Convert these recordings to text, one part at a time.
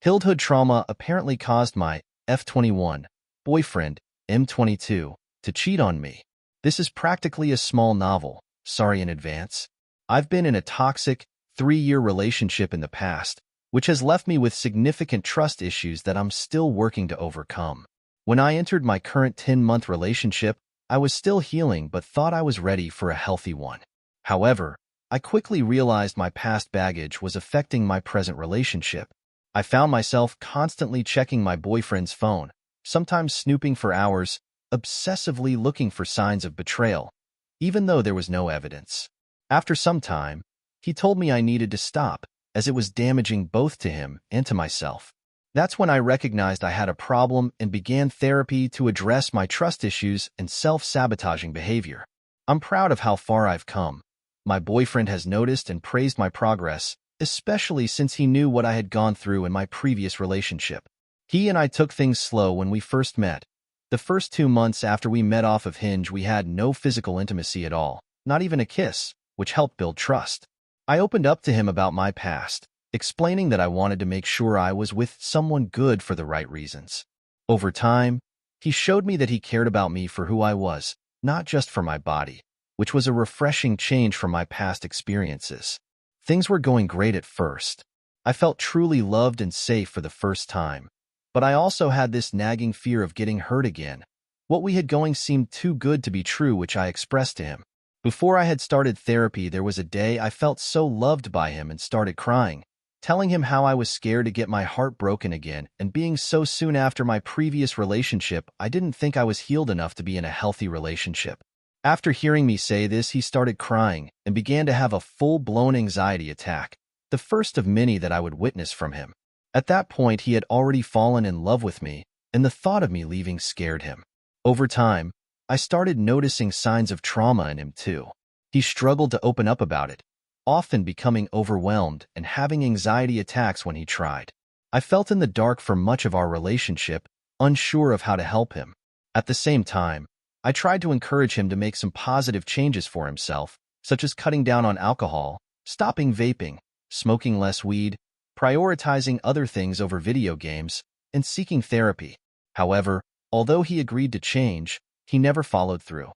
Childhood trauma apparently caused my F21 boyfriend, M22, to cheat on me. This is practically a small novel. Sorry in advance. I've been in a toxic, 3-year relationship in the past, which has left me with significant trust issues that I'm still working to overcome. When I entered my current 10-month relationship, I was still healing but thought I was ready for a healthy one. However, I quickly realized my past baggage was affecting my present relationship. I found myself constantly checking my boyfriend's phone, sometimes snooping for hours, obsessively looking for signs of betrayal, even though there was no evidence. After some time, he told me I needed to stop, as it was damaging both to him and to myself. That's when I recognized I had a problem and began therapy to address my trust issues and self-sabotaging behavior. I'm proud of how far I've come. My boyfriend has noticed and praised my progress, especially since he knew what I had gone through in my previous relationship. He and I took things slow when we first met. The first 2 months after we met off of Hinge, we had no physical intimacy at all, not even a kiss, which helped build trust. I opened up to him about my past, explaining that I wanted to make sure I was with someone good for the right reasons. Over time, he showed me that he cared about me for who I was, not just for my body, which was a refreshing change from my past experiences. Things were going great at first. I felt truly loved and safe for the first time. But I also had this nagging fear of getting hurt again. What we had going seemed too good to be true, which I expressed to him. Before I had started therapy, there was a day I felt so loved by him and started crying, telling him how I was scared to get my heart broken again, and being so soon after my previous relationship, I didn't think I was healed enough to be in a healthy relationship. After hearing me say this, he started crying and began to have a full-blown anxiety attack, the first of many that I would witness from him. At that point, he had already fallen in love with me, and the thought of me leaving scared him. Over time, I started noticing signs of trauma in him too. He struggled to open up about it, often becoming overwhelmed and having anxiety attacks when he tried. I felt in the dark for much of our relationship, unsure of how to help him. At the same time, I tried to encourage him to make some positive changes for himself, such as cutting down on alcohol, stopping vaping, smoking less weed, prioritizing other things over video games, and seeking therapy. However, although he agreed to change, he never followed through.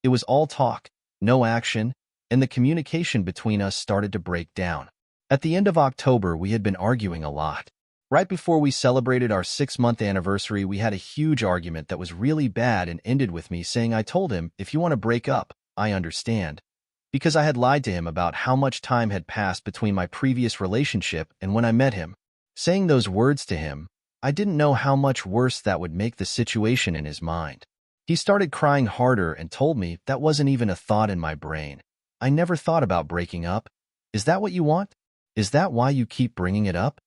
It was all talk, no action, and the communication between us started to break down. At the end of October, we had been arguing a lot. Right before we celebrated our 6-month anniversary, we had a huge argument that was really bad and ended with me saying I told him, "If you want to break up, I understand," because I had lied to him about how much time had passed between my previous relationship and when I met him. Saying those words to him, I didn't know how much worse that would make the situation in his mind. He started crying harder and told me that wasn't even a thought in my brain. I never thought about breaking up. Is that what you want? Is that why you keep bringing it up?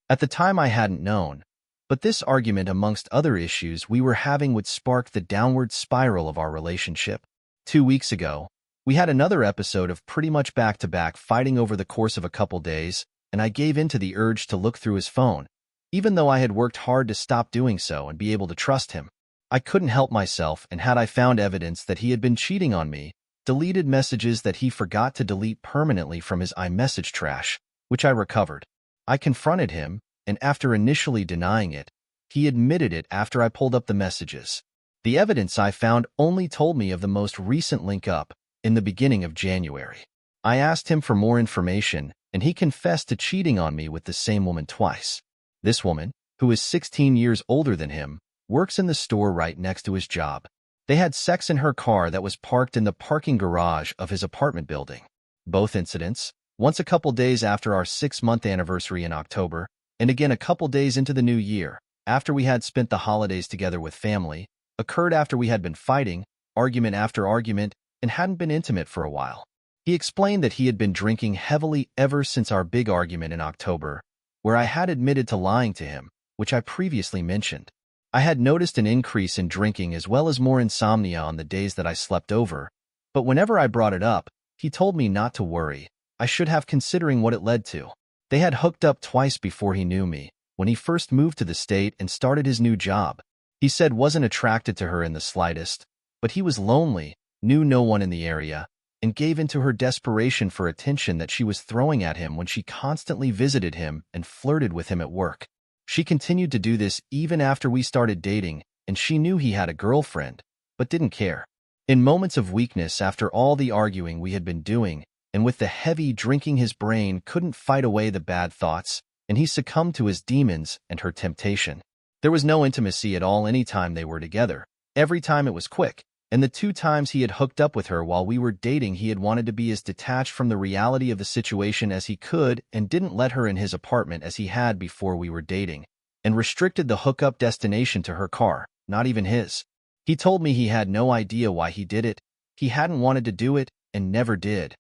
At the time, I hadn't known, but this argument, amongst other issues we were having, would spark the downward spiral of our relationship. 2 weeks ago, we had another episode of pretty much back-to-back fighting over the course of a couple days, and I gave in to the urge to look through his phone, even though I had worked hard to stop doing so and be able to trust him. I couldn't help myself, and had I found evidence that he had been cheating on me, deleted messages that he forgot to delete permanently from his iMessage trash, which I recovered. I confronted him, and after initially denying it, he admitted it after I pulled up the messages. The evidence I found only told me of the most recent link-up, in the beginning of January. I asked him for more information, and he confessed to cheating on me with the same woman twice. This woman, who is 16 years older than him, works in the store right next to his job. They had sex in her car that was parked in the parking garage of his apartment building. Both incidents, once a couple days after our 6-month anniversary in October, and again a couple days into the new year, after we had spent the holidays together with family, occurred after we had been fighting, argument after argument, and hadn't been intimate for a while. He explained that he had been drinking heavily ever since our big argument in October, where I had admitted to lying to him, which I previously mentioned. I had noticed an increase in drinking as well as more insomnia on the days that I slept over, but whenever I brought it up, he told me not to worry. I should have, considering what it led to. They had hooked up twice before he knew me, when he first moved to the state and started his new job. He said wasn't attracted to her in the slightest, but he was lonely, knew no one in the area, and gave in to her desperation for attention that she was throwing at him when she constantly visited him and flirted with him at work. She continued to do this even after we started dating, and she knew he had a girlfriend, but didn't care. In moments of weakness after all the arguing we had been doing, and with the heavy drinking, his brain couldn't fight away the bad thoughts, and he succumbed to his demons and her temptation. There was no intimacy at all any time they were together. Every time it was quick, and the 2 times he had hooked up with her while we were dating, he had wanted to be as detached from the reality of the situation as he could and didn't let her in his apartment as he had before we were dating, and restricted the hookup destination to her car, not even his. He told me he had no idea why he did it. He hadn't wanted to do it and never did.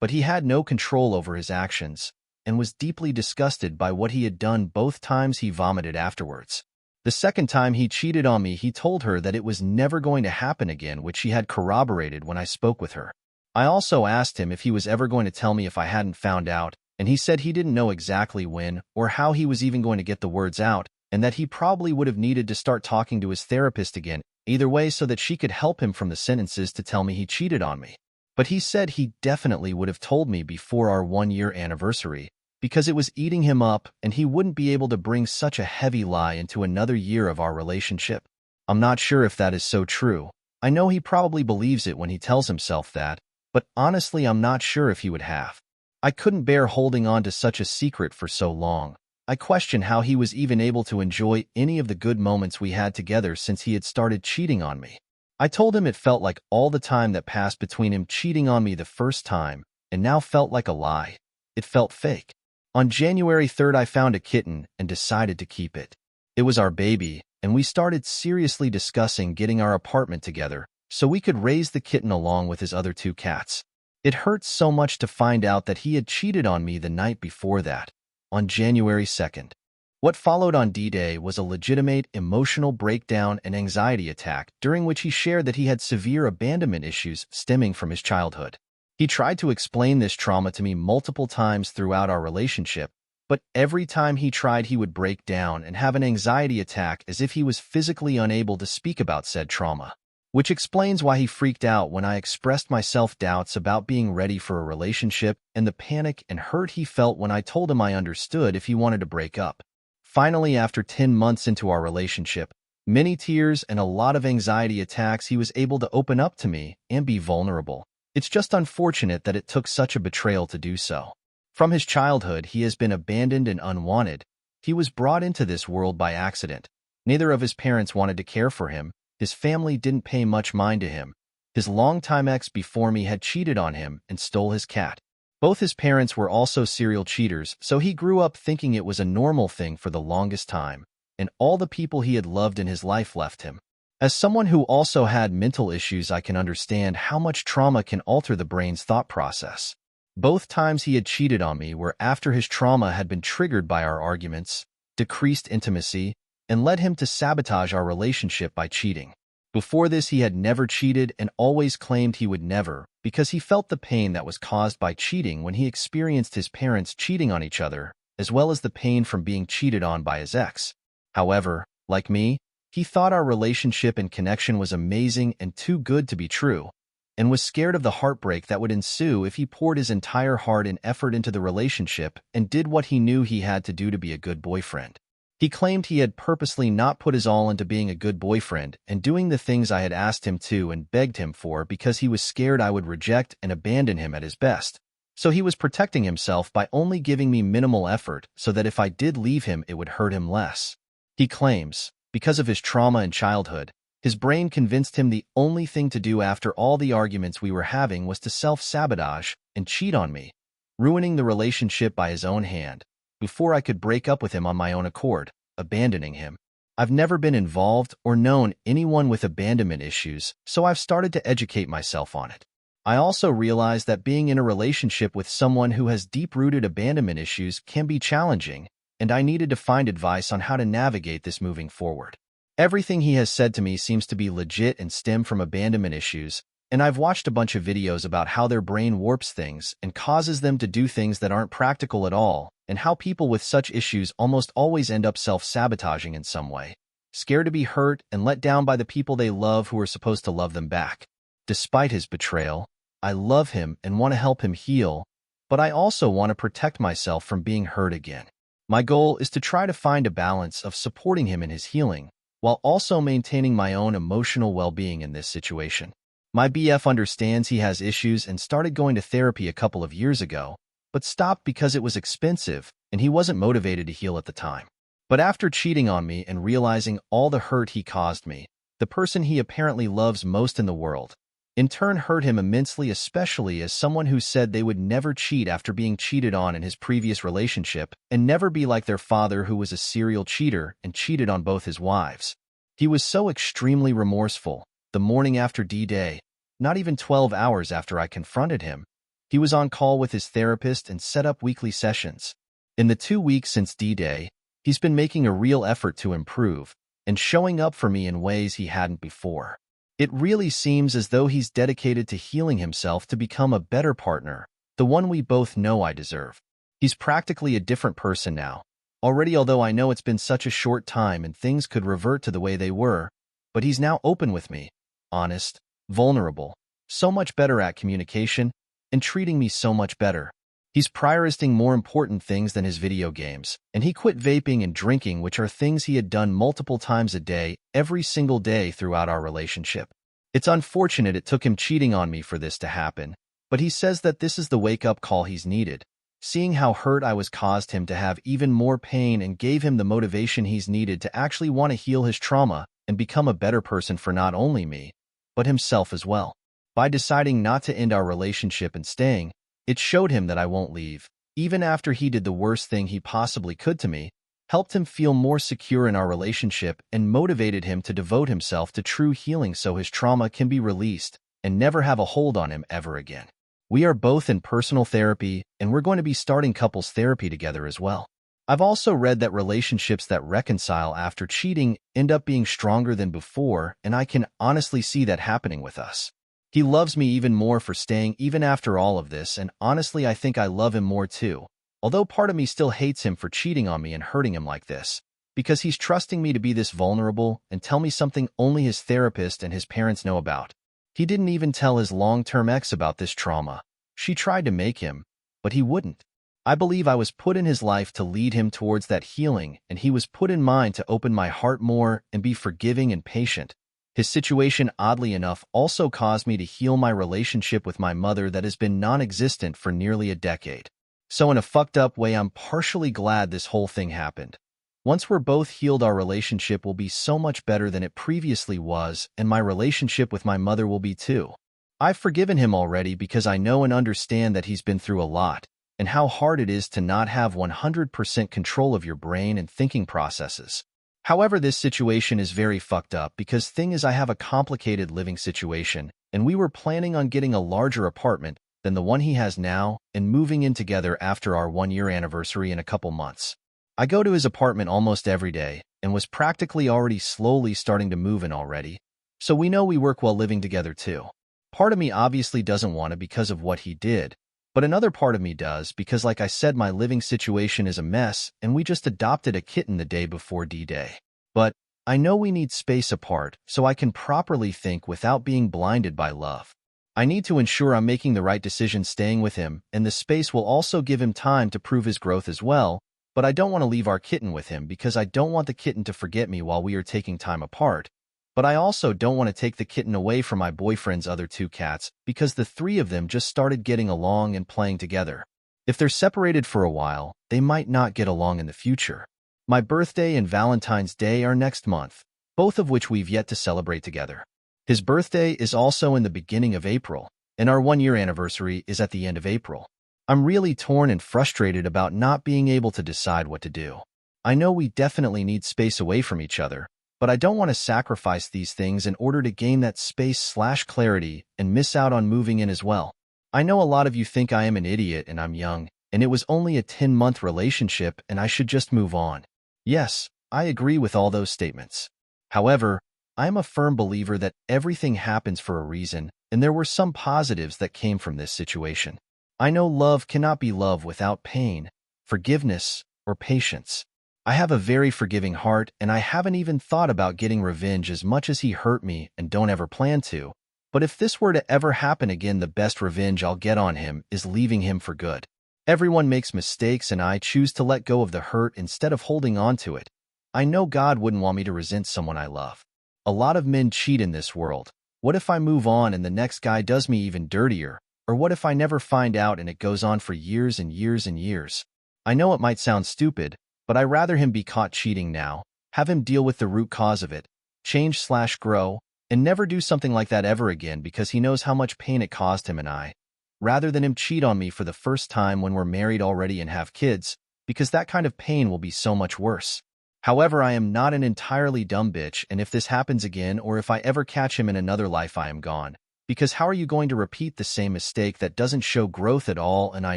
But he had no control over his actions and was deeply disgusted by what he had done. Both times he vomited afterwards. The second time he cheated on me, he told her that it was never going to happen again, which she had corroborated when I spoke with her. I also asked him if he was ever going to tell me if I hadn't found out, and he said he didn't know exactly when or how he was even going to get the words out, and that he probably would have needed to start talking to his therapist again, either way, so that she could help him from the sentences to tell me he cheated on me. But he said he definitely would have told me before our 1-year anniversary, because it was eating him up and he wouldn't be able to bring such a heavy lie into another year of our relationship. I'm not sure if that is so true. I know he probably believes it when he tells himself that, but honestly I'm not sure if he would have. I couldn't bear holding on to such a secret for so long. I question how he was even able to enjoy any of the good moments we had together since he had started cheating on me. I told him it felt like all the time that passed between him cheating on me the first time and now felt like a lie. It felt fake. On January 3rd, I found a kitten and decided to keep it. It was our baby, and we started seriously discussing getting our apartment together so we could raise the kitten along with his other 2 cats. It hurt so much to find out that he had cheated on me the night before that, on January 2nd. What followed on D-Day was a legitimate emotional breakdown and anxiety attack, during which he shared that he had severe abandonment issues stemming from his childhood. He tried to explain this trauma to me multiple times throughout our relationship, but every time he tried, he would break down and have an anxiety attack as if he was physically unable to speak about said trauma, which explains why he freaked out when I expressed my self-doubts about being ready for a relationship and the panic and hurt he felt when I told him I understood if he wanted to break up. Finally, after 10 months into our relationship, many tears and a lot of anxiety attacks, he was able to open up to me and be vulnerable. It's just unfortunate that it took such a betrayal to do so. From his childhood, he has been abandoned and unwanted. He was brought into this world by accident. Neither of his parents wanted to care for him. His family didn't pay much mind to him. His longtime ex before me had cheated on him and stole his cat. Both his parents were also serial cheaters, so he grew up thinking it was a normal thing for the longest time, and all the people he had loved in his life left him. As someone who also had mental issues, I can understand how much trauma can alter the brain's thought process. Both times he had cheated on me were after his trauma had been triggered by our arguments, decreased intimacy, and led him to sabotage our relationship by cheating. Before this, he had never cheated and always claimed he would never, because he felt the pain that was caused by cheating when he experienced his parents cheating on each other, as well as the pain from being cheated on by his ex. However, like me, he thought our relationship and connection was amazing and too good to be true, and was scared of the heartbreak that would ensue if he poured his entire heart and effort into the relationship and did what he knew he had to do to be a good boyfriend. He claimed he had purposely not put his all into being a good boyfriend and doing the things I had asked him to and begged him for because he was scared I would reject and abandon him at his best. So he was protecting himself by only giving me minimal effort so that if I did leave him, it would hurt him less. He claims, because of his trauma in childhood, his brain convinced him the only thing to do after all the arguments we were having was to self-sabotage and cheat on me, ruining the relationship by his own hand, before I could break up with him on my own accord, abandoning him. I've never been involved or known anyone with abandonment issues, so I've started to educate myself on it. I also realized that being in a relationship with someone who has deep-rooted abandonment issues can be challenging, and I needed to find advice on how to navigate this moving forward. Everything he has said to me seems to be legit and stem from abandonment issues, and I've watched a bunch of videos about how their brain warps things and causes them to do things that aren't practical at all, and how people with such issues almost always end up self-sabotaging in some way, scared to be hurt and let down by the people they love who are supposed to love them back. Despite his betrayal, I love him and want to help him heal, but I also want to protect myself from being hurt again. My goal is to try to find a balance of supporting him in his healing, while also maintaining my own emotional well-being in this situation. My BF understands he has issues and started going to therapy a couple of years ago, but stopped because it was expensive and he wasn't motivated to heal at the time. But after cheating on me and realizing all the hurt he caused me, the person he apparently loves most in the world, in turn hurt him immensely, especially as someone who said they would never cheat after being cheated on in his previous relationship and never be like their father who was a serial cheater and cheated on both his wives. He was so extremely remorseful. The morning after D-Day, not even 12 hours after I confronted him, he was on call with his therapist and set up weekly sessions. In the 2 weeks since D-Day, he's been making a real effort to improve and showing up for me in ways he hadn't before. It really seems as though he's dedicated to healing himself to become a better partner, the one we both know I deserve. He's practically a different person now. Already, although I know it's been such a short time and things could revert to the way they were, but he's now open with me, honest, vulnerable, so much better at communication, and treating me so much better. He's prioritizing more important things than his video games, and he quit vaping and drinking, which are things he had done multiple times a day, every single day throughout our relationship. It's unfortunate it took him cheating on me for this to happen, but he says that this is the wake-up call he's needed. Seeing how hurt I was caused him to have even more pain and gave him the motivation he's needed to actually want to heal his trauma and become a better person for not only me, but himself as well. By deciding not to end our relationship and staying, it showed him that I won't leave, even after he did the worst thing he possibly could to me, helped him feel more secure in our relationship, and motivated him to devote himself to true healing so his trauma can be released and never have a hold on him ever again. We are both in personal therapy, and we're going to be starting couples therapy together as well. I've also read that relationships that reconcile after cheating end up being stronger than before, and I can honestly see that happening with us. He loves me even more for staying even after all of this, and honestly I think I love him more too, although part of me still hates him for cheating on me and hurting him like this, because he's trusting me to be this vulnerable and tell me something only his therapist and his parents know about. He didn't even tell his long-term ex about this trauma. She tried to make him, but he wouldn't. I believe I was put in his life to lead him towards that healing, and he was put in mine to open my heart more and be forgiving and patient. His situation, oddly enough, also caused me to heal my relationship with my mother that has been non-existent for nearly a decade. So in a fucked up way, I'm partially glad this whole thing happened. Once we're both healed, our relationship will be so much better than it previously was, and my relationship with my mother will be too. I've forgiven him already because I know and understand that he's been through a lot, and how hard it is to not have 100% control of your brain and thinking processes. However, this situation is very fucked up because thing is I have a complicated living situation, and we were planning on getting a larger apartment than the one he has now and moving in together after our 1-year anniversary in a couple months. I go to his apartment almost every day and was practically already slowly starting to move in already, so we know we work while living together too. Part of me obviously doesn't want to because of what he did, but another part of me does because, like I said, my living situation is a mess and we just adopted a kitten the day before D-Day. But I know we need space apart so I can properly think without being blinded by love. I need to ensure I'm making the right decision staying with him, and the space will also give him time to prove his growth as well, but I don't want to leave our kitten with him because I don't want the kitten to forget me while we are taking time apart. But I also don't want to take the kitten away from my boyfriend's other 2 cats because the 3 of them just started getting along and playing together. If they're separated for a while, they might not get along in the future. My birthday and Valentine's Day are next month, both of which we've yet to celebrate together. His birthday is also in the beginning of April, and our 1-year anniversary is at the end of April. I'm really torn and frustrated about not being able to decide what to do. I know we definitely need space away from each other, but I don't want to sacrifice these things in order to gain that space/clarity and miss out on moving in as well. I know a lot of you think I am an idiot and I'm young, and it was only a 10-month relationship and I should just move on. Yes, I agree with all those statements. However, I am a firm believer that everything happens for a reason, and there were some positives that came from this situation. I know love cannot be love without pain, forgiveness, or patience. I have a very forgiving heart, and I haven't even thought about getting revenge as much as he hurt me and don't ever plan to. But if this were to ever happen again, the best revenge I'll get on him is leaving him for good. Everyone makes mistakes and I choose to let go of the hurt instead of holding on to it. I know God wouldn't want me to resent someone I love. A lot of men cheat in this world. What if I move on and the next guy does me even dirtier? Or what if I never find out and it goes on for years and years and years? I know it might sound stupid, but I'd rather him be caught cheating now, have him deal with the root cause of it, change/grow, and never do something like that ever again because he knows how much pain it caused him and I, rather than him cheat on me for the first time when we're married already and have kids, because that kind of pain will be so much worse. However, I am not an entirely dumb bitch, and if this happens again or if I ever catch him in another life, I am gone. Because how are you going to repeat the same mistake that doesn't show growth at all? And I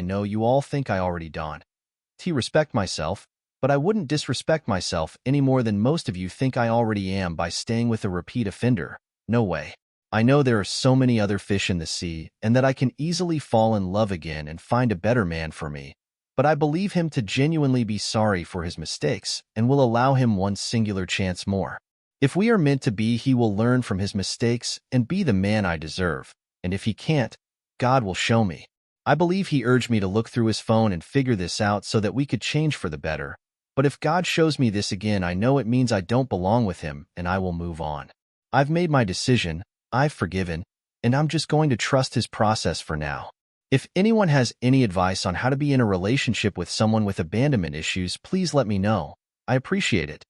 know you all think I already done. Respect myself, but I wouldn't disrespect myself any more than most of you think I already am by staying with a repeat offender. No way. I know there are so many other fish in the sea and that I can easily fall in love again and find a better man for me. But I believe him to genuinely be sorry for his mistakes and will allow him one singular chance more. If we are meant to be, he will learn from his mistakes and be the man I deserve. And if he can't, God will show me. I believe he urged me to look through his phone and figure this out so that we could change for the better. But if God shows me this again, I know it means I don't belong with him and I will move on. I've made my decision, I've forgiven, and I'm just going to trust his process for now. If anyone has any advice on how to be in a relationship with someone with abandonment issues, please let me know. I appreciate it.